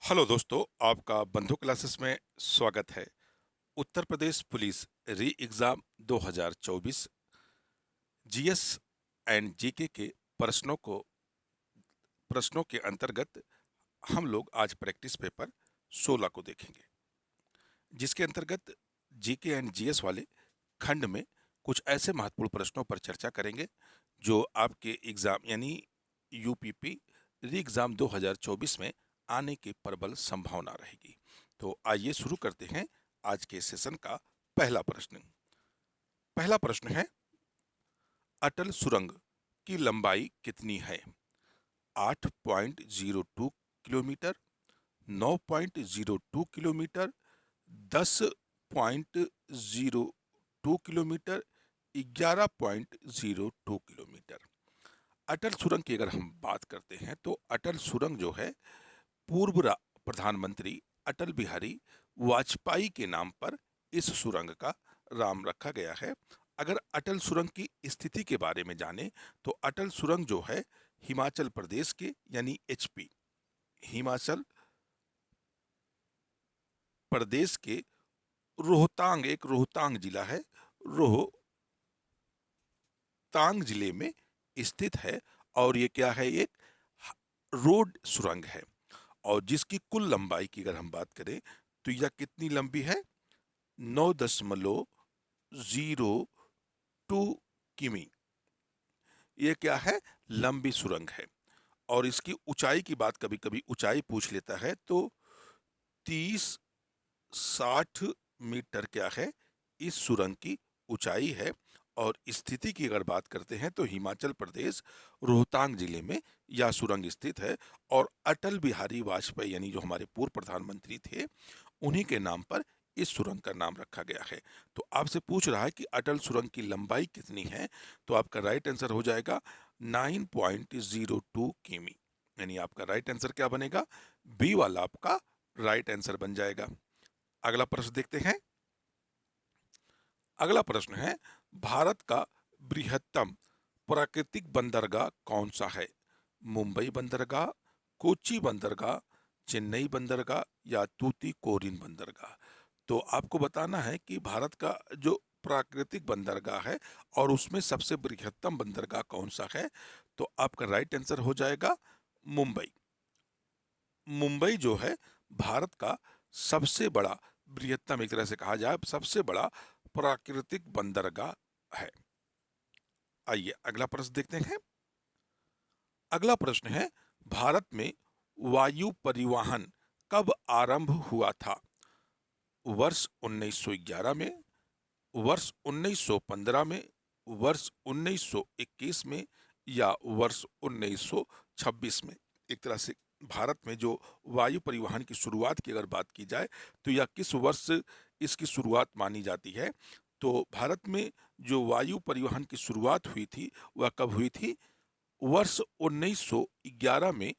Hello दोस्तों, आपका बंधु क्लासेस में स्वागत है। Uttar Pradesh police re exam 2024 GS and GK के प्रश्नों को प्रश्नों के अंतर्गत हम लोग आज प्रैक्टिस पेपर 16 को देखेंगे, जिसके अंतर्गत जीके एंड जीएस वाले खंड में कुछ ऐसे महत्वपूर्ण प्रश्नों पर चर्चा करेंगे जो आपके एग्जाम यानी यूपीपी री एग्जाम 2024 में आने की प्रबल संभावना रहेगी। तो आइए शुरू करते हैं आज के सेशन का पहला प्रश्न। पहला प्रश्न है, अटल सुरंग की लंबाई कितनी है? 8.02 किलोमीटर, 9.02 किलोमीटर, 10.02 किलोमीटर, 11.02 किलोमीटर। अटल सुरंग की अगर हम बात करते हैं तो अटल सुरंग जो है पूर्व प्रधानमंत्री अटल बिहारी वाजपेयी के नाम पर इस सुरंग का नाम रखा गया है। अगर अटल सुरंग की स्थिति के बारे में जाने तो अटल सुरंग जो है हिमाचल प्रदेश के यानी एचपी हिमाचल प्रदेश के रोहतांग जिला है, रोहतांग जिले में स्थित है। और ये क्या है, एक रोड सुरंग है। और जिसकी कुल लंबाई की अगर हम बात करें तो यह कितनी लंबी है? 9.02 किमी। ये क्या है? लंबी सुरंग है। और इसकी ऊंचाई की बात कभी कभी ऊंचाई पूछ लेता है तो 30-60 मीटर क्या है इस सुरंग की ऊंचाई है। और स्थिति की अगर बात करते हैं तो हिमाचल प्रदेश रोहतांग जिले में यह सुरंग स्थित है। और अटल बिहारी वाजपेयी यानी जो हमारे पूर्व प्रधानमंत्री थे, उन्हीं के नाम पर इस सुरंग का नाम रखा गया है। तो आपसे पूछ रहा है कि अटल सुरंग की लंबाई कितनी है, तो आपका राइट आंसर हो जाएगा 9.02 किमी। यानी आपका राइट आंसर क्या बनेगा? बी वाला आपका राइट आंसर बन जाएगा। अगला प्रश्न देखते हैं। अगला प्रश्न है, भारत का बृहत्तम प्राकृतिक बंदरगाह कौन सा है? मुंबई बंदरगाह, कोच्चि बंदरगाह, चेन्नई बंदरगाह या तूतीकोरिन बंदरगाह। तो आपको बताना है कि भारत का जो प्राकृतिक बंदरगाह है और उसमें सबसे बृहत्तम बंदरगाह कौन सा है। तो आपका राइट आंसर हो जाएगा मुंबई। मुंबई जो है भारत का सबसे बड़ा बृहत्तम, एक तरह से कहा जाए सबसे बड़ा प्राकृतिक बंदरगाह है। आइए अगला प्रश्न देखते हैं। अगला प्रश्न है, भारत में वायु परिवहन कब आरंभ हुआ था? वर्ष 1911 में, वर्ष 1915 में, वर्ष 1921 में या वर्ष 1926 में? एक तरह से भारत में जो वायु परिवहन की शुरुआत की अगर बात की जाए तो यह किस वर्ष इसकी शुरुआत मानी जाती है? तो भारत में जो वायु परिवहन की शुरुआत हुई थी वह कब हुई थी? वर्ष 1911 में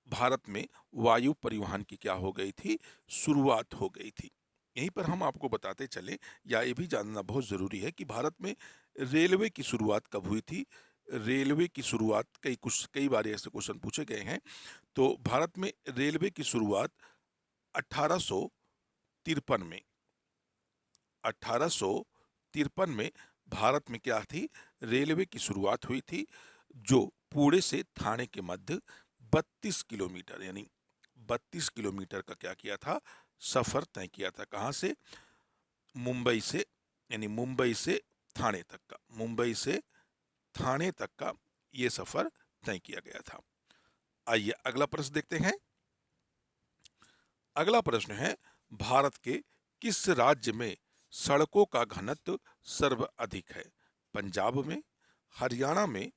भारत में वायु परिवहन की क्या हो गई थी? शुरुआत हो गई थी। यहीं पर हम आपको बताते चले, या ये भी जानना बहुत जरूरी है कि भारत में रेलवे की शुरुआत कब हुई थी। रेलवे की शुरुआत कई बार ऐसे क्वेश्चन पूछे गए हैं। तो भारत में रेलवे की शुरुआत 1853 में 1853 में भारत में क्या थी? रेलवे की शुरुआत हुई थी, जो पुणे से थाने के मध्य 32 किलोमीटर यानी 32 किलोमीटर का क्या किया था? सफर तय किया था। कहां से? मुंबई से, यानी मुंबई से थाने तक का ये सफर तय किया गया था। आइए अगला प्रश्न देखते हैं। अगला प्रश्न है, भारत के किस राज्य में सड़कों का घनत्व सर्वाधिक है? पंजाब में, हरियाणा में,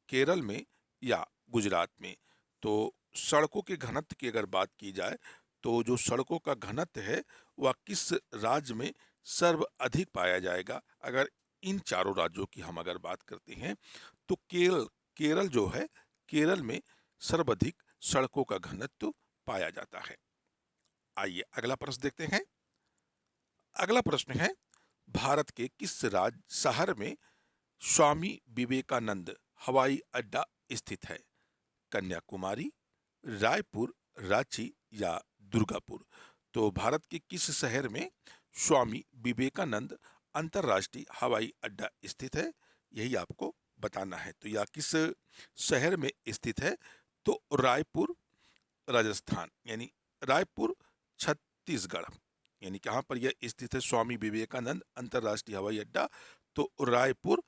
केरल में या गुजरात में? तो सड़कों के घनत्व की अगर बात की जाए तो जो सड़कों का घनत्व है वह किस राज्य में सर्वाधिक पाया जाएगा? अगर इन चारों राज्यों की हम अगर बात करते हैं तो केरल जो है, केरल में सर्वाधिक सड़कों का घनत्व पाया जाता है। आइए अगला प्रश्न देखते हैं। अगला प्रश्न है, भारत के किस राज्य शहर में स्वामी विवेकानंद हवाई अड्डा स्थित है? कन्याकुमारी, रायपुर, रांची या दुर्गापुर। तो भारत के किस शहर में स्वामी विवेकानंद अंतर्राष्ट्रीय हवाई अड्डा स्थित है, यही आपको बताना है। तो यह किस शहर में स्थित है, तो रायपुर राजस्थान, यानी रायपुर छत्तीसगढ़, यानी कहाँ पर यह स्थित है स्वामी विवेकानंद अंतर्राष्ट्रीय हवाई अड्डा, तो रायपुर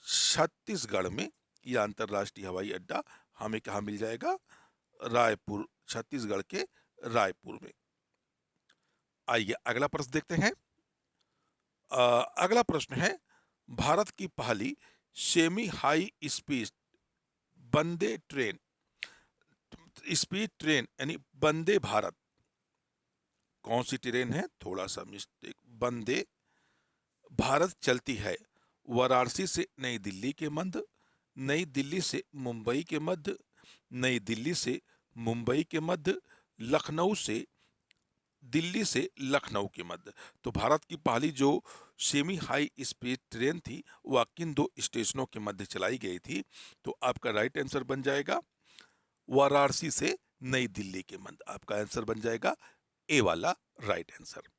छत्तीसगढ़ में यह अंतर्राष्ट्रीय हवाई अड्डा हमें कहाँ मिल जाएगा, रायपुर, छत्तीसगढ़ के रायपुर में। आइए अगला प्रश्न देखते हैं। अगला प्रश्न है, भारत की पहली सेमी हाई स्पीड वंदे ट्रेन, स्पीड ट्रेन यानी वंदे भारत, कौन सी ट्रेन है, थोड़ा सा मिस्टेक, वंदे भारत चलती है वाराणसी से नई दिल्ली के मध्य, नई दिल्ली से मुंबई के मध्य, नई दिल्ली से मुंबई के मध्य, लखनऊ से दिल्ली से लखनऊ के मध्य। तो भारत की पहली जो सेमी हाई स्पीड ट्रेन थी वह किन दो स्टेशनों के मध्य चलाई गई थी, तो आपका राइट आंसर बन जाएगा वाराणसी से नई दिल्ली के मध्य। आपका आंसर बन जाएगा ए वाला राइट आंसर।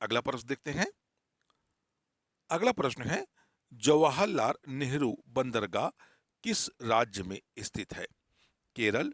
अगला प्रश्न देखते हैं। अगला प्रश्न है, जवाहरलाल नेहरू बंदरगाह किस राज्य में स्थित है, केरल,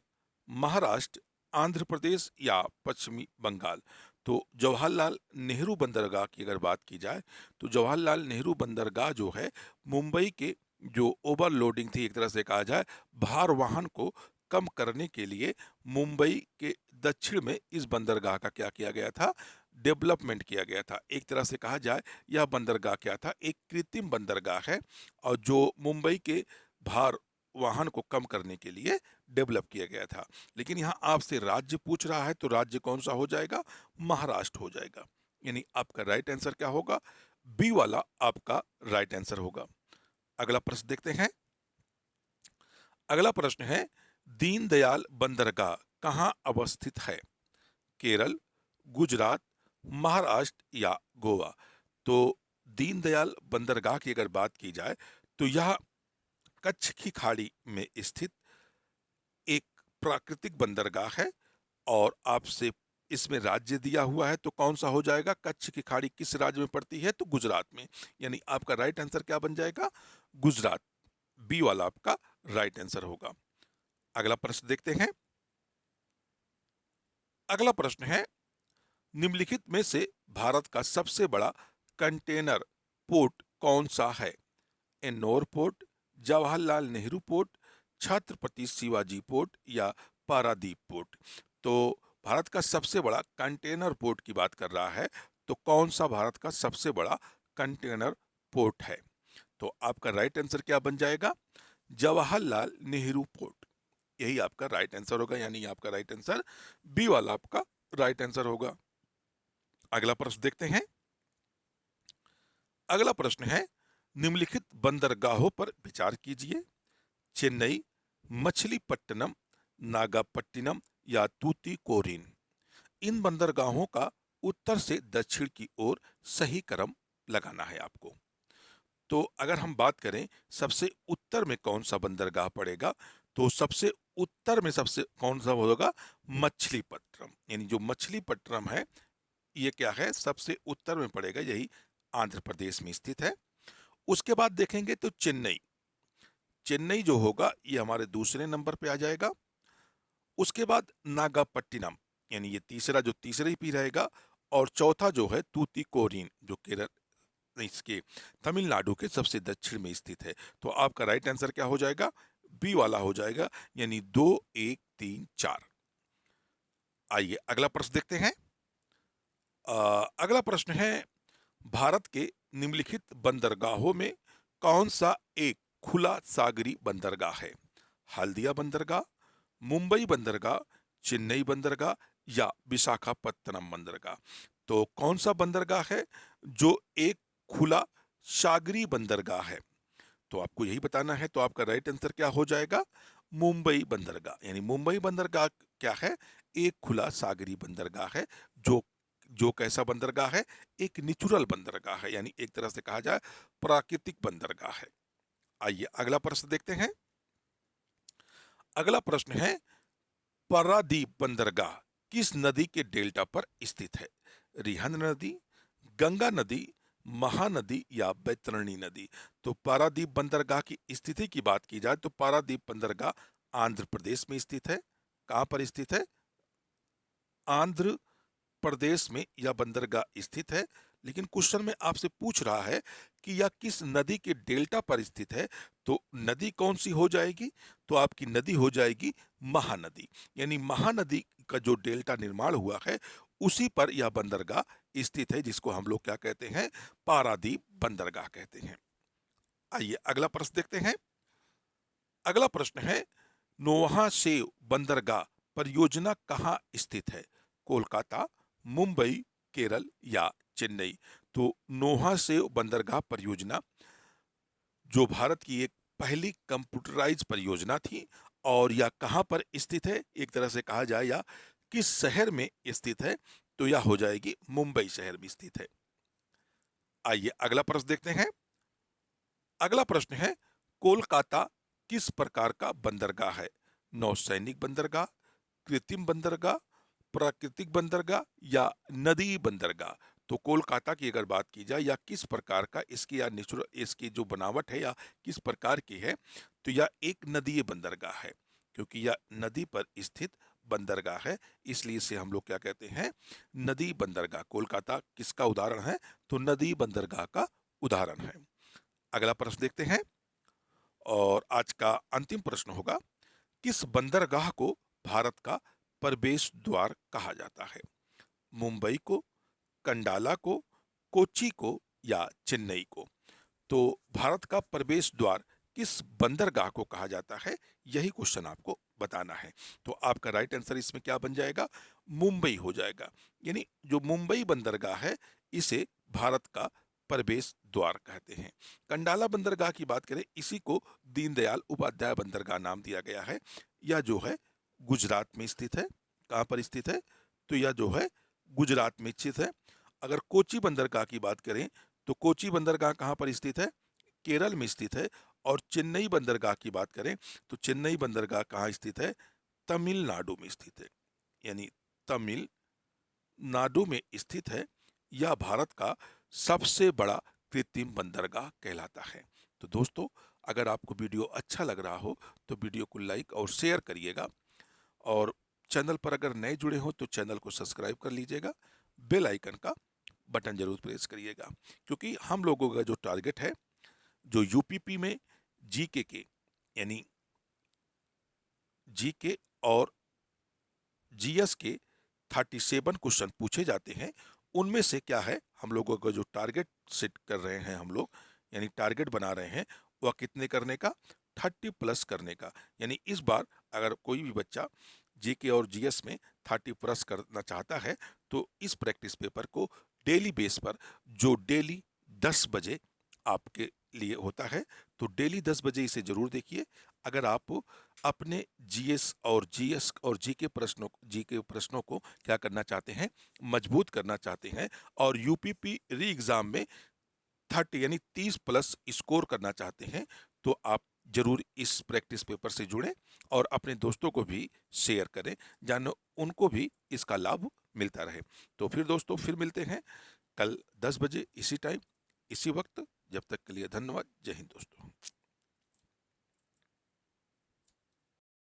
महाराष्ट्र, आंध्र प्रदेश या पश्चिमी बंगाल। तो जवाहरलाल नेहरू बंदरगाह की अगर बात की जाए तो जवाहरलाल नेहरू बंदरगाह जो है मुंबई के जो ओवरलोडिंग थी, एक तरह से कहा जाए भार वाहन को कम करने के लिए मुंबई के दक्षिण में इस बंदरगाह का क्या किया गया था, डेवलपमेंट किया गया था। एक तरह से कहा जाए यह बंदरगाह क्या था, एक कृत्रिम बंदरगाह है और जो मुंबई के भार वाहन को कम करने के लिए डेवलप किया गया था। लेकिन यहाँ आपसे राज्य पूछ रहा है तो राज्य कौन सा हो जाएगा, महाराष्ट्र हो जाएगा। यानी आपका राइट आंसर क्या होगा, बी वाला आपका राइट आंसर होगा। अगला प्रश्न देखते हैं। अगला प्रश्न है, दीनदयाल बंदरगाह कहाँ अवस्थित है, केरल, गुजरात, महाराष्ट्र या गोवा। तो दीनदयाल बंदरगाह की अगर बात की जाए तो यह कच्छ की खाड़ी में स्थित एक प्राकृतिक बंदरगाह है और आपसे इसमें राज्य दिया हुआ है तो कौन सा हो जाएगा, कच्छ की खाड़ी किस राज्य में पड़ती है, तो गुजरात में। यानी आपका राइट आंसर क्या बन जाएगा, गुजरात, बी वाला आपका राइट आंसर होगा। अगला प्रश्न देखते हैं। अगला प्रश्न है, निम्नलिखित में से भारत का सबसे बड़ा कंटेनर पोर्ट कौन सा है, Ennore port, Jawaharlal Nehru port, Chhatrapati Shivaji port या पारादीप पोर्ट। तो भारत का सबसे बड़ा कंटेनर पोर्ट की बात कर रहा है तो कौन सा भारत का सबसे बड़ा कंटेनर पोर्ट है, तो आपका राइट आंसर क्या बन जाएगा, जवाहरलाल नेहरू पोर्ट, यही आपका राइट आंसर होगा। यानी आपका राइट आंसर बी वाला आपका राइट आंसर होगा। अगला प्रश्न देखते हैं। अगला प्रश्न है, निम्नलिखित बंदरगाहों पर विचार कीजिए, चेन्नई, मछलीपट्टनम, नागापट्टिनम या तूतीकोरिन। इन बंदरगाहों का उत्तर से दक्षिण की ओर सही क्रम लगाना है आपको। तो अगर हम बात करें सबसे उत्तर में कौन सा बंदरगाह पड़ेगा, तो सबसे उत्तर में सबसे कौन सा होगा, मछलीपट्टनम। यानी जो मछलीपट्टनम है ये क्या है, सबसे उत्तर में पड़ेगा, यही आंध्र प्रदेश में स्थित है। उसके बाद देखेंगे तो चेन्नई, चेन्नई जो होगा ये हमारे दूसरे नंबर पे आ जाएगा। उसके बाद नागापट्टिनम, यानी ये तीसरा जो तीसरे ही पी रहेगा। और चौथा जो है तूतीकोरिन जो केरल इसके तमिलनाडु के सबसे दक्षिण में स्थित है। तो आपका राइट आंसर क्या हो जाएगा, बी वाला हो जाएगा, यानी 2 1 3 4। आइए अगला प्रश्न देखते हैं। अगला प्रश्न है, भारत के निम्नलिखित बंदरगाहों में कौन सा एक खुला सागरी बंदरगाह है, हल्दिया बंदरगाह, मुंबई बंदरगाह, चेन्नई बंदरगाह या विशाखापत्तनम बंदरगाह। तो कौन सा बंदरगाह है जो एक खुला सागरी बंदरगाह है, तो आपको यही बताना है। तो आपका राइट आंसर क्या हो जाएगा, मुंबई बंदरगाह। यानी मुंबई बंदरगाह क्या है, एक खुला सागरी बंदरगाह है। जो जो कैसा बंदरगाह है, एक नेचुरल बंदरगाह है, यानी एक तरह से कहा जाए प्राकृतिक बंदरगाह है। आइए अगला प्रश्न देखते हैं। अगला प्रश्न है, पारादीप बंदरगाह किस नदी के डेल्टा पर स्थित है? रिहंद नदी, गंगा नदी, महानदी या बैतरणी नदी? तो पारादीप बंदरगाह की स्थिति की बात की जाए तो पारादीप बंदरगाह आंध्र प्रदेश में स्थित है। कहां पर स्थित है? आंध्र प्रदेश में यह बंदरगाह स्थित है। लेकिन क्वेश्चन में आपसे पूछ रहा है कि यह किस नदी के डेल्टा पर स्थित है, तो नदी कौन सी हो जाएगी? तो आपकी नदी हो जाएगी महानदी। यानी महानदी का जो डेल्टा निर्माण हुआ है उसी पर यह बंदरगाह स्थित है, जिसको हम लोग क्या कहते हैं? पारादीप बंदरगाह कहते हैं। आइए अगला प्रश्न देखते हैं। अगला प्रश्न है, नोहा शेव बंदरगाह परियोजना कहाँ स्थित है? कोलकाता, मुंबई, केरल या चेन्नई? तो नोहा शेव बंदरगाह परियोजना जो भारत की एक पहली कंप्यूटराइज परियोजना थी, और यह कहाँ पर स्थित है? एक तरह से कहा जाए या किस शहर में स्थित है, तो यह हो जाएगी मुंबई शहर में स्थित है। आइए अगला प्रश्न देखते हैं। अगला प्रश्न है, कोलकाता किस प्रकार का बंदरगाह है? नौसैनिक बंदरगाह, कृत्रिम बंदरगाह, प्राकृतिक बंदरगाह या नदी बंदरगाह? तो कोलकाता की अगर बात की जाए या किस प्रकार का इसकी या नेचुरल इसकी जो बनावट है या किस प्रकार की है, तो यह एक नदीय बंदरगाह है। क्योंकि यह नदी पर स्थित बंदरगाह है, इसलिए इसे हम लोग क्या कहते हैं? नदी बंदरगाह। कोलकाता किसका उदाहरण है? तो नदी बंदरगाह का उदाहरण है। अगला प्रश्न देखते हैं, और आज का अंतिम प्रश्न होगा, किस बंदरगाह को भारत का प्रवेश द्वार कहा जाता है? मुंबई को, कंडाला को, कोच्चि को या चेन्नई को? तो भारत का प्रवेश द्वार किस बंदरगाह को कहा जाता है, यही क्वेश्चन आपको बताना है। तो आपका राइट आंसर इसमें क्या बन जाएगा? मुंबई हो जाएगा। यानी जो मुंबई बंदरगाह है इसे भारत का प्रवेश द्वार कहते हैं। कंडाला बंदरगाह की बात करें, इसी को दीनदयाल उपाध्याय बंदरगाह नाम दिया गया है। यह जो है गुजरात में स्थित है। कहाँ पर स्थित है? तो यह जो है गुजरात में स्थित है। अगर कोच्चि बंदरगाह की बात करें तो कोच्चि बंदरगाह कहाँ पर स्थित है? केरल में स्थित है। और चेन्नई बंदरगाह की बात करें तो चेन्नई बंदरगाह कहाँ स्थित है? तमिलनाडु में स्थित है। यानी तमिलनाडु में स्थित है। यह भारत का सबसे बड़ा कृत्रिम बंदरगाह कहलाता है। तो दोस्तों, अगर आपको वीडियो अच्छा लग रहा हो तो वीडियो को लाइक और शेयर करिएगा, और चैनल पर अगर नए जुड़े हो तो चैनल को सब्सक्राइब कर लीजिएगा। बेल आइकन का बटन जरूर प्रेस करिएगा, क्योंकि हम लोगों का जो टारगेट है, जो यूपीपी में जीके के यानी जीके और जीएस के 37 क्वेश्चन पूछे जाते हैं, उनमें से क्या है, हम लोगों का जो टारगेट सेट कर रहे हैं हम लोग, यानी टारगेट बना रहे हैं, वह कितने करने का? 30+ करने का। यानी इस बार अगर कोई भी बच्चा जीके और जीएस में 30+ करना चाहता है तो इस प्रैक्टिस पेपर को डेली बेस पर, जो डेली 10 बजे आपके लिए होता है, तो डेली 10 बजे इसे जरूर देखिए। अगर आप अपने जीएस और जीएस और जीके प्रश्नों को क्या करना चाहते हैं? मजबूत करना चाहते हैं, और यूपीपी री एग्जाम में 30 यानी 30+ स्कोर करना चाहते हैं, तो आप जरूर इस प्रैक्टिस पेपर से जुड़ें और अपने दोस्तों को भी शेयर करें, जानो उनको भी इसका लाभ मिलता रहे। तो फिर दोस्तों, फिर मिलते हैं कल 10 बजे इसी टाइम इसी वक्त। जब तक के लिए धन्यवाद। जय हिंद दोस्तों।